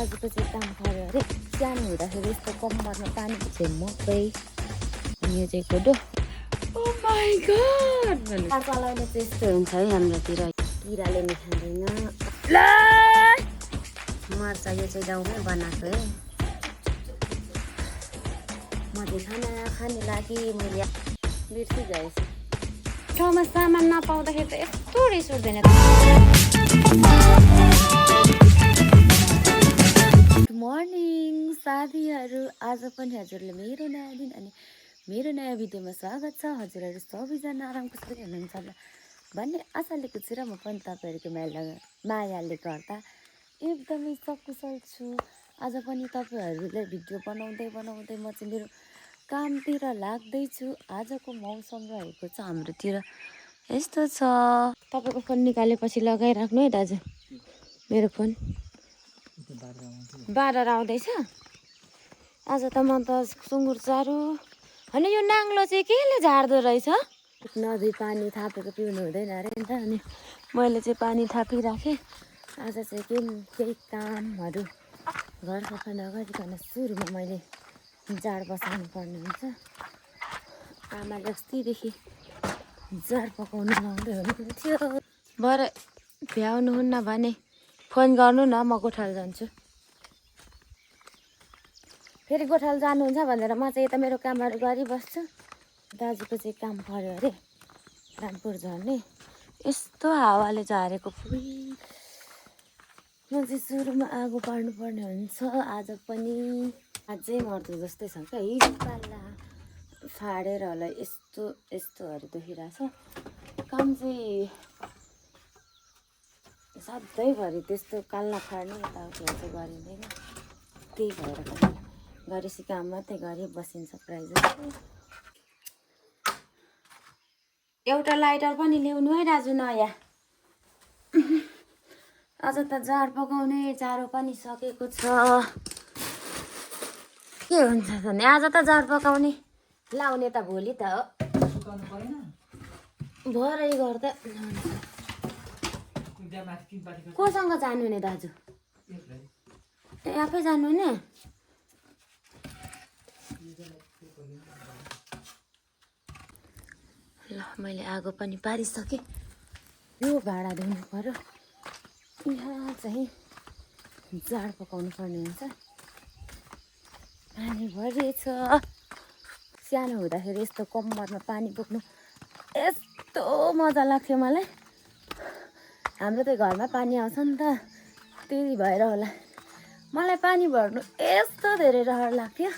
दाजुको चाहिँ काम पर्यो अरे। सानो हुँदाखेरि यस्तो कम्मरमा पानी चाहिँ मकै अनि यो चाहिँ कोदो। ओ माई गॉड चलाउने चाहिँ यस्तो हुन्छ है हाम्रोतिर। किराले नि खाँदैन ल मर्छ। यो चाहिँ गाउँमै बनाएको है। म चाहिँ खाना खाने लागि मैले बिर्सि गएछु। ठाउँमा सामान नपाउँदाखेरि त यस्तो रिस उठ्दैन। गुड मर्निङ साथीहरू, आज पनि हजुरले मेरो नयाँ दिन अनि मेरो नयाँ भिडियोमा स्वागत छ। हजुरहरू सबैजना आराम कुशली हुनुहुन्छ होला भन्ने आशा लिएको छु र म पनि तपाईँहरूको मायाले गर्दा एकदमै सकुशल छु। आज पनि तपाईँहरूले भिडियो बनाउँदै म चाहिँ मेरो कामतिर लाग्दैछु। आजको मौसम रहेको छ हाम्रोतिर यस्तो छ। तपाईँको फोन निकालेपछि लगाइराख्नु है दाजु। मेरो फोन बाह्र आउँदैछ। आज त म त सुँगुर चारो होइन। यो नाङ्लो चाहिँ केले झार्दो रहेछ? नदी पानी थापेको पिउनु हुँदैन अरे नि त। अनि मैले चाहिँ पानी थापिराखेँ। आज चाहिँ केही कामहरू घर सफा नगरिकन सुरुमा मैले जाड बसाउनु पर्ने हुन्छ। आमाले अस्तिदेखि जाड पकाउनु लाउँदै हुनुहुन्थ्यो। भरे भ्याउनुहुन्न भने फोन गर्नु न, म गोठाल जान्छु। फेरि गोठाल जानुहुन्छ भनेर म चाहिँ यता मेरो कामहरू गरिबस्छु। दाजुको चाहिँ काम पर्यो अरे रामपुर झर्ने। यस्तो हावाले झारेको फुल म चाहिँ सुरुमा आगो पार्नुपर्ने हुन्छ। आज पनि अझै मर्दो जस्तै छ क्या। हिजो पाल्ला फाडेर होला यस्तोहरू देखिरहेछ। काम चाहिँ सधैँभरि त्यस्तो काल्ला फाड्ने यताउतिहरू चाहिँ गरिँदैन। त्यही भएर पनि गरेपछि काम मात्रै गरी बसिन्छ प्रायः जस्तो। एउटा लाइटर पनि ल्याउनु है दाजु नयाँ। आज त जाड पकाउने चारो पनि सकेको छ। के हुन्छ भने आज त जाड पकाउने लाउने त भोलि त हो। भरै गर्दा कोसँग जानु नि दाजु? आफै जानु नि। ल मैले आगो पनि पारिसकेँ। यो भाँडा धुनु पर्यो। यहाँ चाहिँ जाड पकाउनु पर्ने हुन्छ। पानी भरि छ। सानो हुँदाखेरि यस्तो कम्मरमा पानी बोक्नु यस्तो मजा लाग्थ्यो मलाई। हाम्रो त घरमा पानी आउँछ नि त, त्यही भएर होला मलाई पानी भर्नु यस्तो धेरै रहर लाग्थ्यो।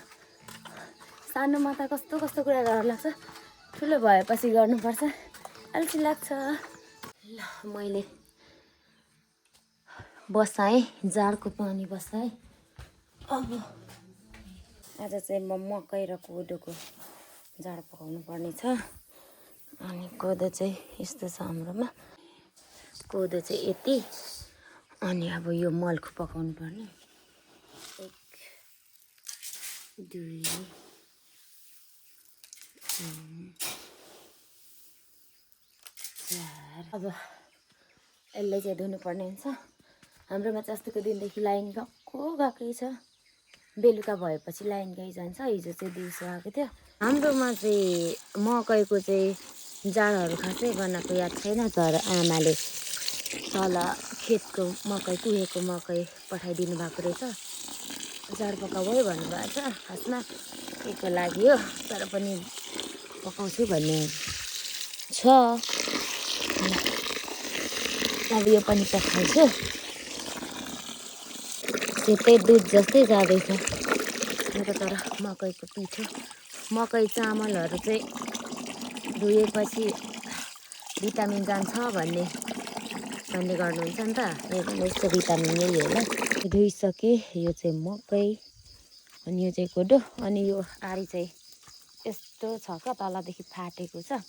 सानोमा त कस्तो कस्तो कुरा रहर लाग्छ, ठुलो भएपछि गर्नुपर्छ अल्छी लाग्छ। ल मैले बसाएँ, जाडको पानी बसाएँ। अब आज चाहिँ म मकै र कोदोको जाड पकाउनु पर्ने छ। अनि कोदो चाहिँ यस्तो छ हाम्रोमा। कोदो चाहिँ यति। अनि अब यो मल्खु पकाउनु पर्ने। 1 2 3 4। अब यसलाई चाहिँ धुनुपर्ने हुन्छ। हाम्रोमा चाहिँ अस्तिको दिनदेखि लाइन गएकै छ। बेलुका भएपछि लाइन गइजान्छ। हिजो चाहिँ दिउँसो आएको थियो। हाम्रोमा चाहिँ मकैको चाहिँ जाडहरू खासै बनाएको याद छैन। तर आमाले तल खेतको मकै कुहेको मकै पठाइदिनु भएको रहेछ। जाड पकाऊ है भन्नुभएको छ। खासमा केको लागि हो, तर पनि पकाउँछु भन्ने छ। अब यो पनि पकाउँछु। सेतै दुध जस्तै जाँदैछ मेरो। तर मकैको पिठो, मकै चामलहरू चाहिँ धोएपछि भिटामिन जान्छ भन्ने गर्नुहुन्छ नि त। यस्तो भिटामिन यही होला। धोइसकेँ। यो चाहिँ मकै अनि यो चाहिँ कोदो। अनि यो आडी चाहिँ यस्तो छ क्या, तलदेखि फाटेको छ।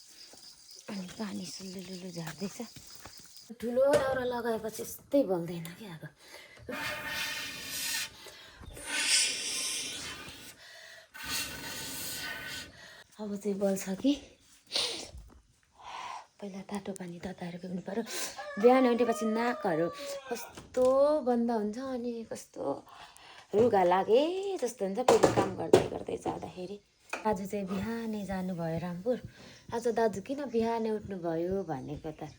अनि पानी सुलुलुलु झार्दैछ। ठुलो दाउरा लगाएपछि यस्तै बल्दैन क्या। अब चाहिँ बल्छ कि पहिला तातो पानी तताएर पिउनु पर्यो। बिहान उठेपछि नाकहरू कस्तो बन्द हुन्छ अनि कस्तो रुगा लागे जस्तो हुन्छ फेरि काम गर्दै गर्दै जाँदाखेरि। दाजु चाहिँ बिहानै जानुभयो रामपुर। आज दाजु किन बिहानै उठ्नुभयो भनेको त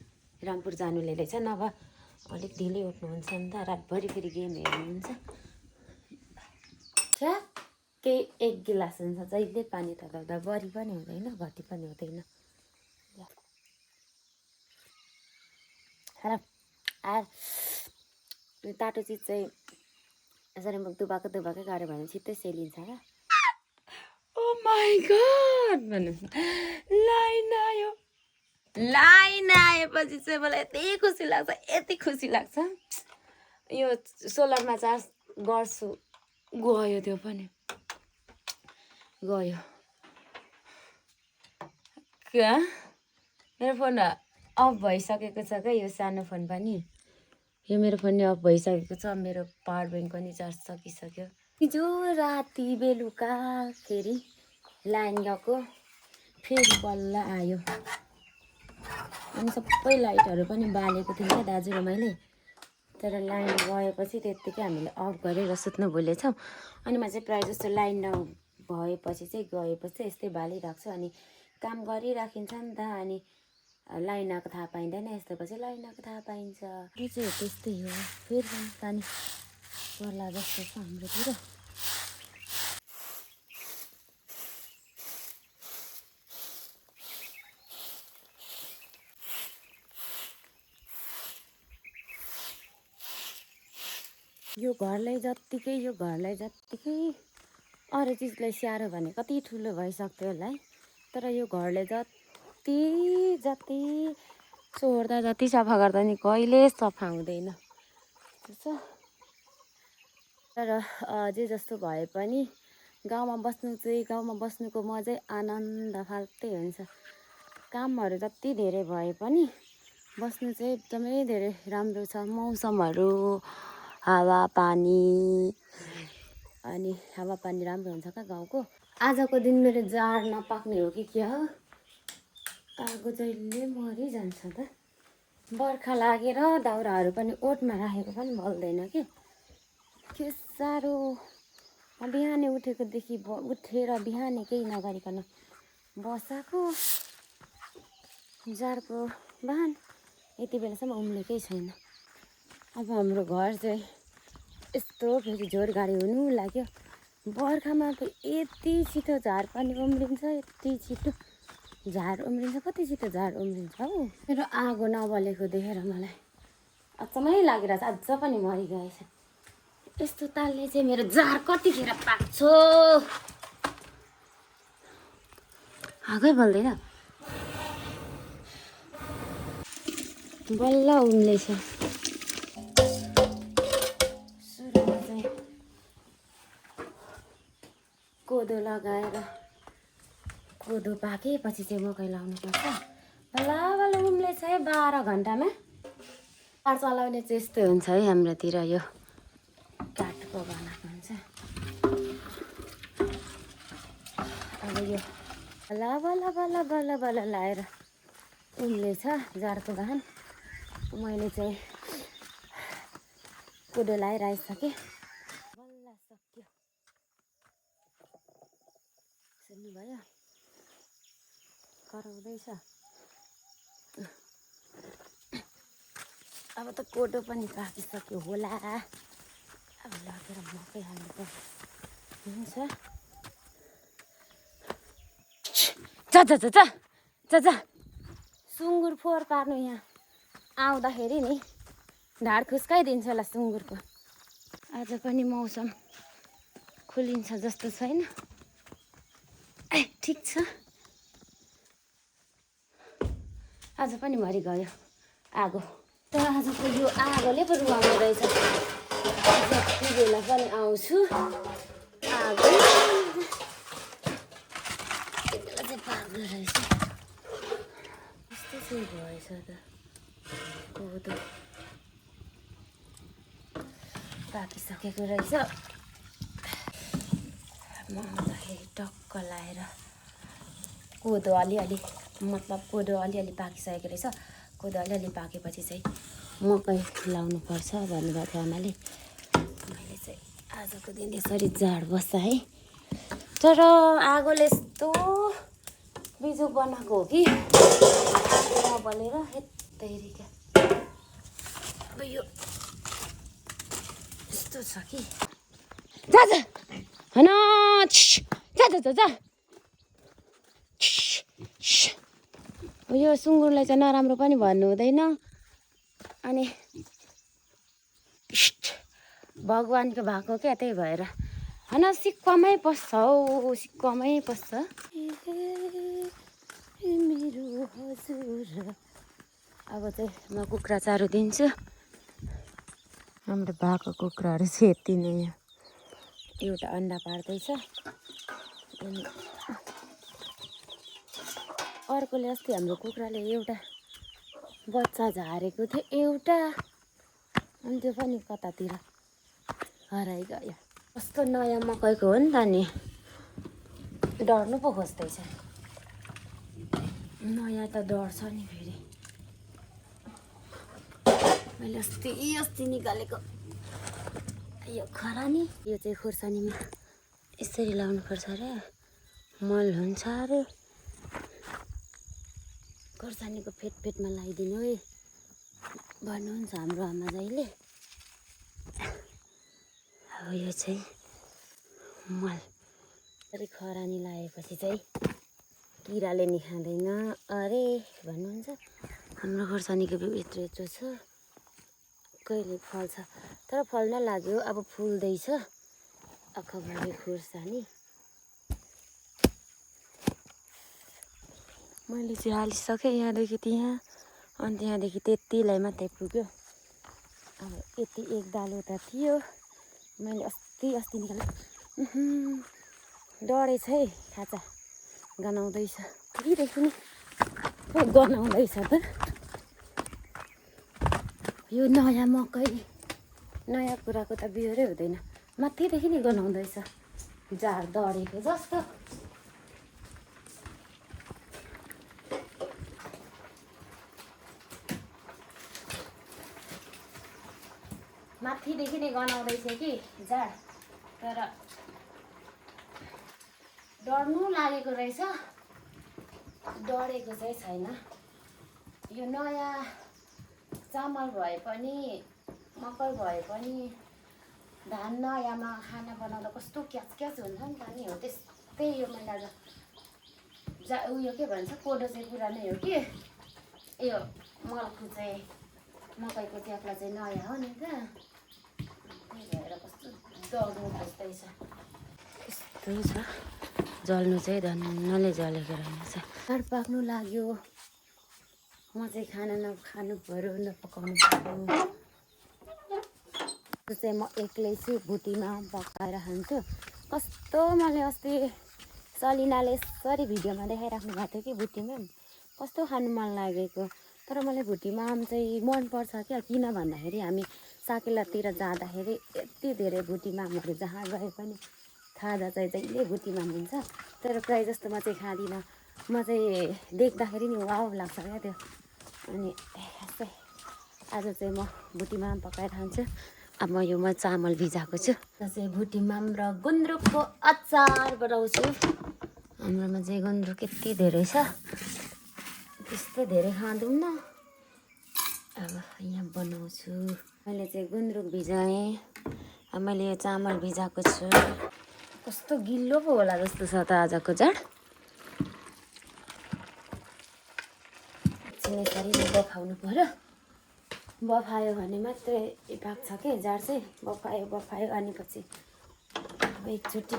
रामपुर जानुले रहेछ, नभए अलिक ढिलै उठ्नुहुन्छ नि त, रातभरि फेरि गेम हेर्नुहुन्छ। ठ्याक्कै 1 गिलास हुन्छ, जहिले पानी तताउँदा बढी पनि हुँदैन घटी पनि हुँदैन। तातो चिज चाहिँ यसरी मुख दुबाकै गऱ्यो भने छिट्टै सेलिन्छ क्या। ओ माई गड भन्नु, लाइन आएपछि चाहिँ मलाई यति खुसी लाग्छ। यो सोलरमा चार्ज गर्छु, गयो, त्यो पनि गयो। क्या मेरो फोन अफ भइसकेको छ क्या, यो सानो फोन पनि। यो मेरो फोन अफ भइसकेको छ, मेरो पावर ब्याङ्क पनि चार्ज सकिसक्यो। हिजो राति बेलुका फेरि लाइन गएको, फेरि बल्ल आयो। अनि सबै लाइटहरू पनि बालेको थियो क्या दाजु र मैले, तर लाइन गएपछि त्यत्तिकै हामीले अफ गरेर सुत्नु भुलेछौँ। अनि म चाहिँ प्रायः जस्तो लाइन नभएपछि चाहिँ गएपछि यस्तै बालिरहेको छु। अनि काम गरिराखिन्छ नि त, अनि लाइन आएको थाहा पाइँदैन, यस्तो पछि लाइन आएको थाहा पाइन्छ। यो चाहिँ त्यस्तै हो, फेरि पनि पानी पर्ला जस्तो छ हाम्रोतिर। यो घरलाई जत्तिकै अरू चिजलाई स्याहारो भने कति ठुलो भइसक्थ्यो होला है, तर यो घरले जति सोहोर्दा जति सफा गर्दा नि कहिले सफा हुँदैन। तर जे जस्तो भए पनि गाउँमा बस्नुको मजै आनन्द फाल्टै हुन्छ। कामहरू जति धेरै भए पनि बस्नु चाहिँ एकदमै धेरै राम्रो छ। मौसमहरू, हावापानी राम्रो हुन्छ क्या गाउँको। आजको दिन मेरो जाड नपाक्ने हो कि क्या हो, आगो जहिले मरिजान्छ त। बर्खा लागेर दाउराहरू पनि ओठमा राखेको पनि बल्दैन कि, के साह्रो। बिहानै उठेर बिहानै केही नगरिकन बसाएको जाडको बिहान यति बेलासम्म उम्लेकै छैन। अब हाम्रो घर चाहिँ यस्तो फेरि जोर गाडी हुनु लाग्यो। बर्खामा यति छिटो झार पनि उम्रिन्छ, कति छिटो झार उम्रिन्छ हौ। मेरो आगो नबलेको देखेर मलाई अचम्मै लागिरहेछ, अझ पनि मरिगएछ। यस्तो तालले चाहिँ मेरो जार कतिखेर पाक्छ, आगै बल्दैन, बल्ल उम्लेछ। सुरुमा चाहिँ कोदो लगाएर कोदो पाकेपछि चाहिँ मकै लाउनुपर्छ। बल्ल उम्लेछ है 12 घन्टामा। कार चलाउने चाहिँ यस्तो हुन्छ है हाम्रोतिर, यो काठको बनाएको हुन्छ। अब यो बल्ल लाएर उम्लेछ जाडको धान। मैले चाहिँ कोदो लाएर आइसकेँ, बल्ल सक्यो। सुन्नुभयो, कराउँदैछ। अब त कोदो पनि पाकिसक्यो होला, अब लगेर मकै हाल्नु पर्छ। हुन्छ, जा सुँगुर फोहोर पार्नु यहाँ आउँदाखेरि नि ढाड खुस्काइदिन्छ होला सुँगुरको। आज पनि मौसम खुलिन्छ जस्तो छैन, ठिक छ। आज पनि मरि गयो आगो। तर आजको यो आगोले पो रुवाउने रहेछ। जति बेला पनि आउँछु आगो बेला चाहिँ पाक्दो रहेछ। कस्तो चाहिँ भएछ त, कोदो पाकिसकेको रहेछ। म आउँदाखेरि टक्क लाएर कोदो अलिअलि मतलब कोदो अलिअलि पाकिसकेको रहेछ। कोदो अलिअलि पाकेपछि चाहिँ मकै लाउनुपर्छ भन्नुभएको थियो आमाले। मैले चाहिँ आजको दिन यसरी झाड बस्छ है। तर आगोले यस्तो बिजोग बनाएको हो कि आगो नबलेर हेत्तेरिका अब यो यस्तो छ कि जा जा हैन जा जा जा जा यो सुँगुरलाई चाहिँ नराम्रो पनि भन्नु हुँदैन अनि भगवानको भएको क्या त्यही भएर हैन सिक्कमै पस्छ हौ सिक्कमै पस्छ मेरो हजुर। अब चाहिँ म कुखुरा चारो दिन्छु। हाम्रो भएको कुखुराहरू चाहिँ यति नै हो। एउटा अन्डा पार्दैछ अनि अर्कोले अस्ति हाम्रो कुखुराले एउटा बच्चा झारेको थियो एउटा अनि त्यो पनि कतातिर हराइगयो। कस्तो नयाँ मकैको हो नि त नि डर्नु पो खोज्दैछ। नयाँ त डर्छ नि फेरि। मैले अस्ति निकालेको यो खरानी यो चाहिँ खुर्सानीमा यसरी लाउनुपर्छ अरे मल हुन्छ अरे। खुर्सानीको फेदमा लगाइदिनु है भन्नुहुन्छ हाम्रो आमा दाइले। अब यो चाहिँ मल यसरी खरानी लगाएपछि चाहिँ किराले नि खाँदैन अरे भन्नुहुन्छ। हाम्रो खुर्सानीको बिउ यत्रो यत्रो छ कहिले फल्छ तर फल्न लाग्यो अब फुल्दैछ अखबारी खुर्सानी। मैले चाहिँ हालिसकेँ यहाँदेखि त्यहाँ अनि त्यहाँदेखि त्यतिलाई मात्रै पुग्यो। अब यति एक दालो त थियो मैले अस्ति निकालेँ। डढेछ है खाँचा गनाउँदैछ यहीदेखि नि गनाउँदैछ त। यो नयाँ मकै नयाँ कुराको त बिहोरै हुँदैन माथिदेखि नि गनाउँदैछ झार डढेको जस्तो। माथिदेखि नै गनाउँदैछ कि झार तर डढ्नु लागेको रहेछ डढेको चाहिँ छैन। यो नयाँ चामल भए पनि मकै भए पनि धान नयाँमा खाना बनाउँदा कस्तो क्याच क्याच हुन्छ नि त नि हो त्यस्तै यो मैले आज उयो के भन्छ कोदो चाहिँ पुरानै हो कि यो मलको चाहिँ मकैको च्याप्ला चाहिँ नयाँ हो नि त त्यही भएर कस्तो डढ्नु खोज्दैछ। यस्तो छ जल्नु चाहिँ धन्नले जलेको रहेछ। झार पाक्नु लाग्यो म चाहिँ खाना नखानु पऱ्यो नपकाउनु पऱ्यो। चाहिँ म एक्लै छु भुटीमा पकाएर खान्छु। कस्तो मैले अस्ति सलिनाले यसरी भिडियोमा देखाइराख्नु भएको थियो कि भुटीमा कस्तो खानु मन लागेको। तर मलाई भुटीमा आम चाहिँ मनपर्छ क्या किन भन्दाखेरि हामी साकेलातिर जाँदाखेरि यति धेरै भुटीमामहरू जहाँ गए पनि खाँदा चाहिँ जहिले भुटीमाम हुन्छ तर प्रायः जस्तो म चाहिँ खाँदिनँ। म चाहिँ देख्दाखेरि नि वाउ लाग्छ क्या त्यो। अनि यस्तै आज चाहिँ म भुटीमाम पकाएर खान्छु। अब म चामल भिजाएको छु चाहिँ भुटीमाम र गुन्द्रुकको अचार बनाउँछु। हाम्रोमा चाहिँ गुन्द्रुक यति धेरै छ त्यस्तो धेरै खाँदैनौँ न। अब यहाँ बनाउँछु। मैले चाहिँ गुन्द्रुक भिजाएँ अब मैले यो चामल भिजाएको छु। कस्तो गिलो पो होला जस्तो छ त आजको झाड। एकछिन यसरी बफाउनु पर्यो बफायो भने मात्रै पाक्छ के झार चाहिँ बफायो अनि पछि अब एकचोटि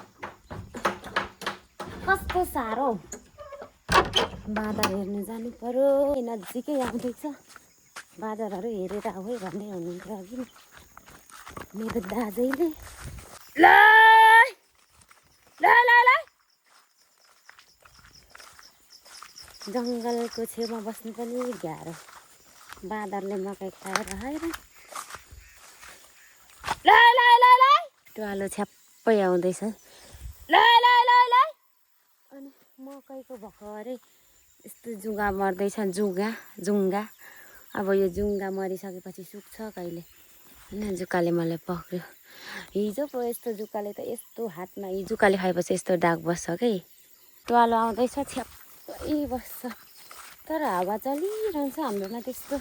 कस्तो साह्रो बाँदर हेर्नु जानु पर्यो नजिकै आउँदैछ बाँदरहरू हेरेर आऊ है भन्दै हुनुहुन्थ्यो अघि मेरो दाजैले। ल जङ्गलको छेउमा बस्नु पनि गाह्रो बाँदरले मकै खाएर आएर ट्वालो छ्याप्पै आउँदैछ। ल अनि मकैको भर्खरै यस्तो जुङ्गा मर्दैछ जुङ्गा अब यो जुङ्गा मरिसकेपछि सुक्छ कहिले होइन जुकाले मलाई पक्रियो हिजो पो यस्तो जुकाले त यस्तो हातमा यी जुकाले खाएपछि यस्तो दाग बस्छ कि ट्वालो आउँदैछ छ्याप्पै बस्छ तर हावा चलिरहन्छ हाम्रोमा त्यस्तो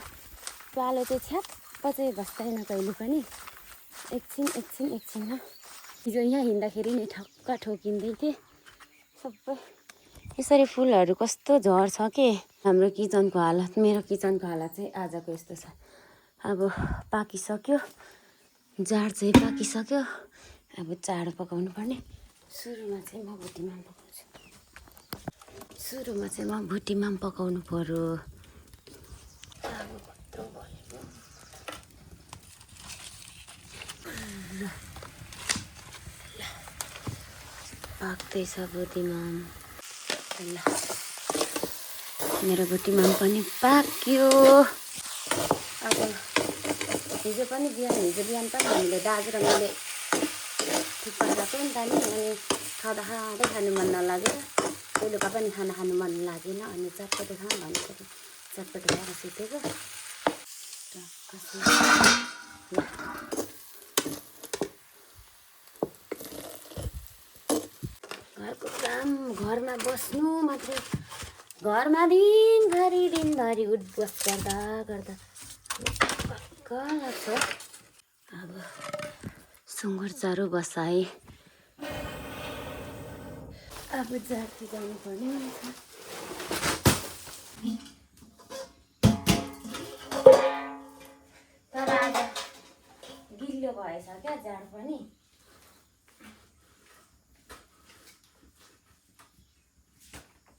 ट्वालो चाहिँ छ्याप्प चाहिँ बस्दैन कहिले पनि एकछिनमा हिजो यहाँ हिँड्दाखेरि नि ठक्क ठोकिँदै थिएँ सबै यसरी फुलहरू कस्तो झर्छ के हाम्रो किचनको हालत मेरो किचनको हालत चाहिँ आजको यस्तो छ अब पाकिसक्यो जाड चाहिँ पाकिसक्यो अब चाडो पकाउनु पर्ने सुरुमा चाहिँ म भुटीमा पकाउनु पर्यो अब कत्रो भयो पाक्दैछ भुटीमा ल मेरो भुटीमा पनि पाक्यो अब हिजो बिहान पनि हामीले दाजु र मैले थुक्पा खाएको नि त नि अनि खाँदा खानु मन नलागेर बेलुका पनि खानु मन लागेन अनि चटपटे खाऊँ भनेको चटपटे खाएर सुतेको घरको काम घरमा बस्नु मात्रै घरमा दिनभरि उठबस गर्दा लाग्छ अब सुँगुर चारो बसाए अब जाती जानुपर्ने हुन्छ तर आज गिलो भएछ क्या जाड पनि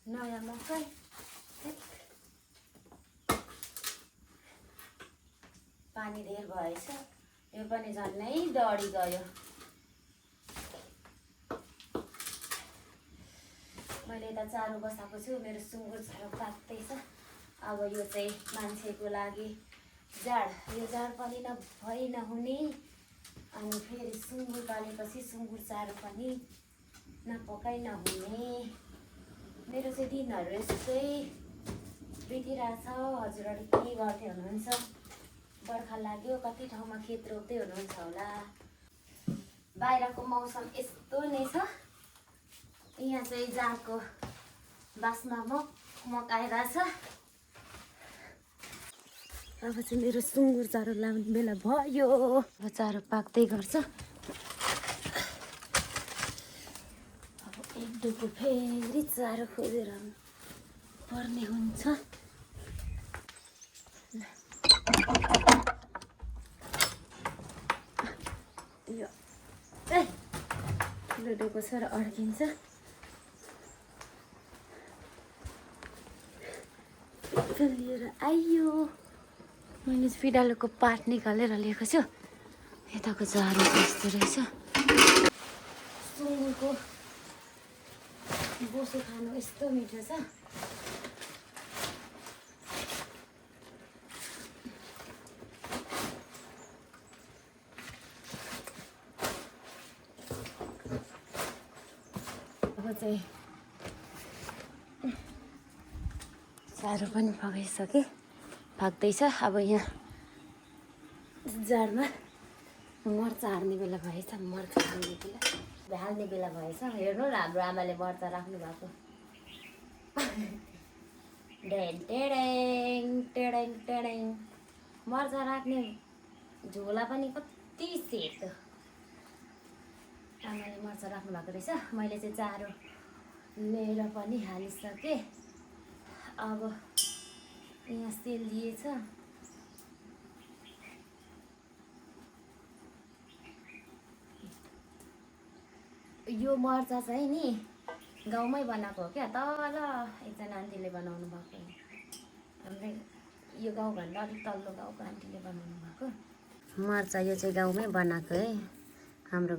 नयाँ मकै पानी धेर भएछ यो पनि झन्नै डढी गयो मैले त चारो बसाएको छु मेरो सुँगुर चारो पाक्दैछ अब यो चाहिँ मान्छेको लागि यो जाड पनि नहुने अनि फेरि सुँगुर पालेपछि सुँगुर चारो पनि नपकाइ नहुने मेरो चाहिँ दिनहरू यस्तै बितिरहेछ हजुरहरू के गर्दै हुनुहुन्छ बर्खा लाग्यो कति ठाउँमा खेत रोप्दै हुनुहुन्छ होला बाहिरको मौसम यस्तो नै छ यहाँ चाहिँ जाडको बासमा मकाइरहेछ अब चाहिँ मेरो सुँगुर चारो लाउने बेला भयो अब चारो पाक्दै गर्छ अब एक डुकु फेरि चारो खोजेर पर्ने हुन्छ यो लुडोको छोरा अड्किन्छ लिएर आइयो मैले फिडालोको पात निकालेर लिएको छु यताको चारो यस्तो रहेछ सुँगुरको बोसो खानु यस्तो मिठो छ अब चाहिँ चारो पनि पकाइसकेँ पाक्दैछ अब यहाँ जाडमा मर्चा हाल्ने बेला भएछ मर्चा हाल्ने बेला भएछ हेर्नु न हाम्रो आमाले मर्चा राख्नु भएको टेडेङ मर्चा राख्ने झोला पनि कति सेतो आमाले मर्चा राख्नु भएको रहेछ मैले चाहिँ चारो लिएर पनि हालिसकेँ अब यहाँ सेलिएछ यो मर्चा चाहिँ नि गाउँमै बनाएको हो क्या तल एकजना आन्टीले बनाउनु भएको हाम्रै यो गाउँभन्दा अलिक तल्लो गाउँको आन्टीले बनाउनु भएको मर्चा यो चाहिँ गाउँमै बनाएको है हाम्रो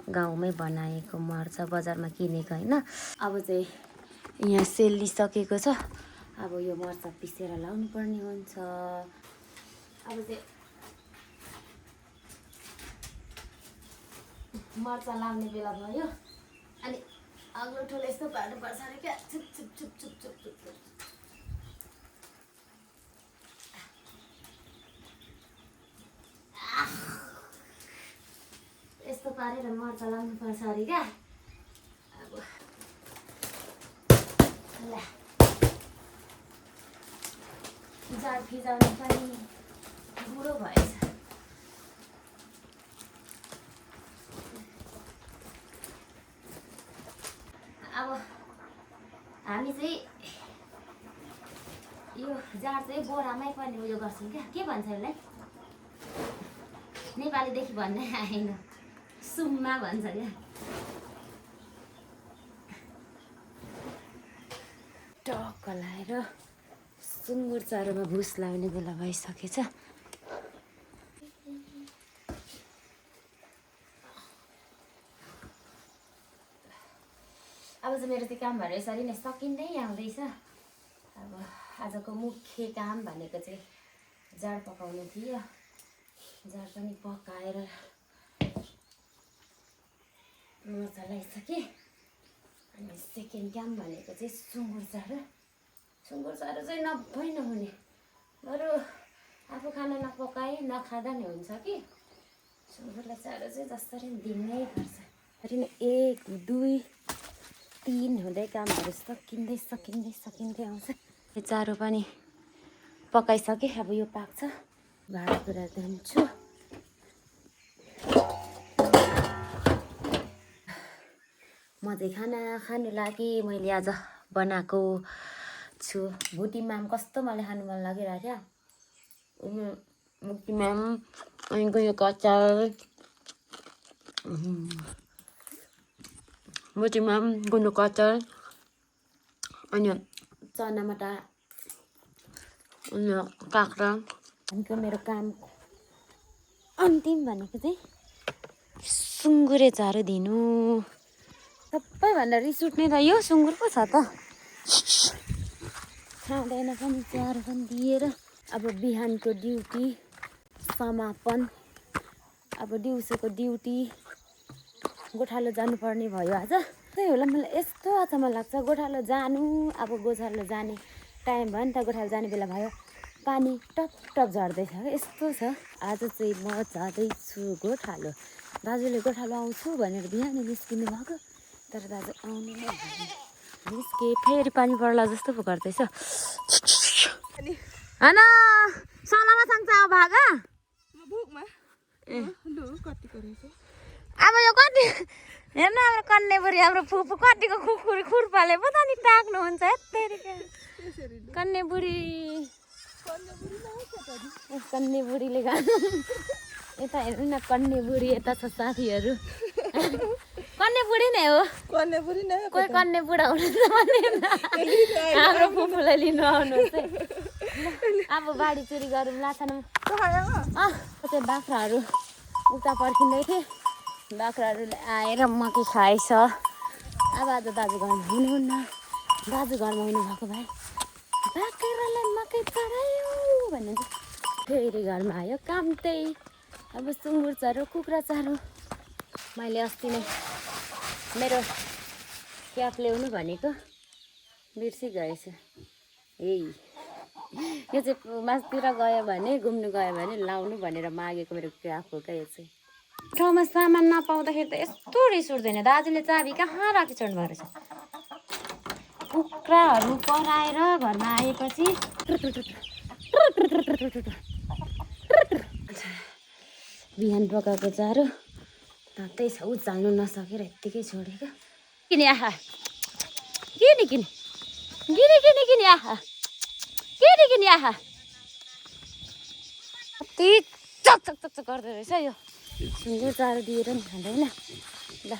गाउँमै बनाएको मर्चा बजारमा किनेको होइन अब चाहिँ यहाँ सेलिसकेको छ अब यो मर्चा पिसेर लाउनु पर्ने हुन्छ अब चाहिँ मर्चा लाउने बेला भयो अनि अग्लो ठुलो यस्तो पार्नुपर्छ अरे क्या छुप छुप छुप छुप छुप छुप छुप यस्तो पारेर मर्चा लाउनुपर्छ अरे क्या अब ल जाड फिजाउनु पनि बुढो भएछ अब हामी चाहिँ यो जाड चाहिँ बोरामै पनि उयो गर्छौँ क्या के भन्छ यसलाई नेपालीदेखि भन्नै आएन सुममा भन्छ क्या टक्क लाएर सुँगुर चारोमा भुस लाउने बेला भइसकेछ अब चाहिँ मेरो त्यो कामहरू यसरी नै सकिँदै आउँदैछ अब आजको मुख्य काम भनेको चाहिँ जाड पकाउनु थियो जाड पनि पकाएर मर्चा लगाइसकेँ अनि सेकेन्ड काम भनेको चाहिँ सुँगुर चारो चाहिँ नभई नहुने बरु आफू खाना नपकाए नखाँदा नि हुन्छ कि सुँगुरलाई चारो चाहिँ जसरी दिनै पर्छ फेरि 1 2 3 हुँदै कामहरू सकिँदै आउँछ यो चारो पनि पकाइसकेँ अब यो पाक्छ भाँडाकुँडा धुन्छु म चाहिँ खाना खानु लागि मैले आज बनाएको छु भुटी माम कस्तो मलाई खानु मन लागिरहेको थियो भुटी माम अनि गुन्द्रुकको अचार भुटी माम गुन्द्रुकको अचार अनि चना मटर अनि काँक्रा अनि मेरो काम अन्तिम भनेको चाहिँ सुँगुरे चारो दिनु सबैभन्दा रिस उठ्ने त यो सुँगुर पो छ त खाँदैन पनि चारो पनि दिएर अब बिहानको ड्युटी समापन अब दिउँसोको ड्युटी गोठालो जानुपर्ने भयो आज त्यही होला मलाई यस्तो अचम्म लाग्छ गोठालो जानु अब गोठालो जाने टाइम भयो नि त गोठालो जाने बेला भयो पानी टप टप झर्दैछ यस्तो छ आज चाहिँ म जाँदैछु गोठालो दाजुले गोठालो आउँछु भनेर बिहानै निस्किनु भएको तर दाजु आउनु नै भएन निस्के फेरि पानी पर्ला जस्तो पो गर्दैछ होइन सलामा सँगै अब भागा अब यो कति हेर्न हाम्रो कन्यापुरी हाम्रो फुपू कतिको खुर्पाले पो त नि टाक्नुहुन्छ कन्यापुरीले खानु यता हेर्नु न कन्यापुरी यता छ साथीहरू कन्यापुरी नै हो कोही कन्या बुढा हुनुहुन्छ भने हाम्रो फुपूलाई लिनु आउनुहोस् है अब बाढी चुरी गरौँ लाछाना त्यो बाख्राहरू उता पर्खिँदै थिएँ बाख्राहरूले आएर मकै खाएछ अब आज दाजु घरमा हुनुहुन्न दाजु घरमा हुनुभएको भए बाख्रालाई मकै चढायो भन्ने फेरि घरमा आयो काम त्यही अब सुँगुर चारो कुखुरा चारो मैले अस्ति नै मेरो क्याप ल्याउनु भनेको बिर्सी गएछ यो चाहिँ मासतिर गयो भने घुम्नु गयो भने लाउनु भनेर मागेको मेरो क्याप हो क्या यो चाहिँ ठाउँमा सामान नपाउँदाखेरि त यस्तो रिस उठ्दैन दाजुले चाबी कहाँ राखिसक्नु भएको रहेछ कुखुराहरू कराएर घरमा आएपछि बिहान पकाएको चारो त्यही छ उचाल्नु नसकेर यत्तिकै छोडेको किने आहा किने आहा कति चक गर्दो रहेछ यो सुँगुर चारो दिएर नि खाँदैन ल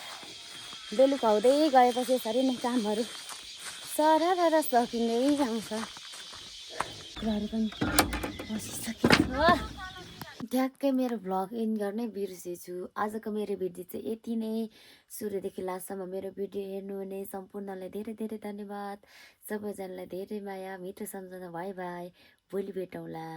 बेलुका हुँदै गएपछि यसरी नै कामहरू सरर सकिँदै आउँछ कुराहरू पनि बसिसकेको छ ठ्याक्कै मेरो भ्लग एन्ड गर्नै बिर्सेछु आजको मेरो भिडियो चाहिँ यति नै सुरुदेखि लास्टसम्म मेरो भिडियो हेर्नुहुने सम्पूर्णलाई धेरै धेरै धन्यवाद सबैजनालाई धेरै माया मिठो सम्झना बाई बाई भोलि भेटौँला।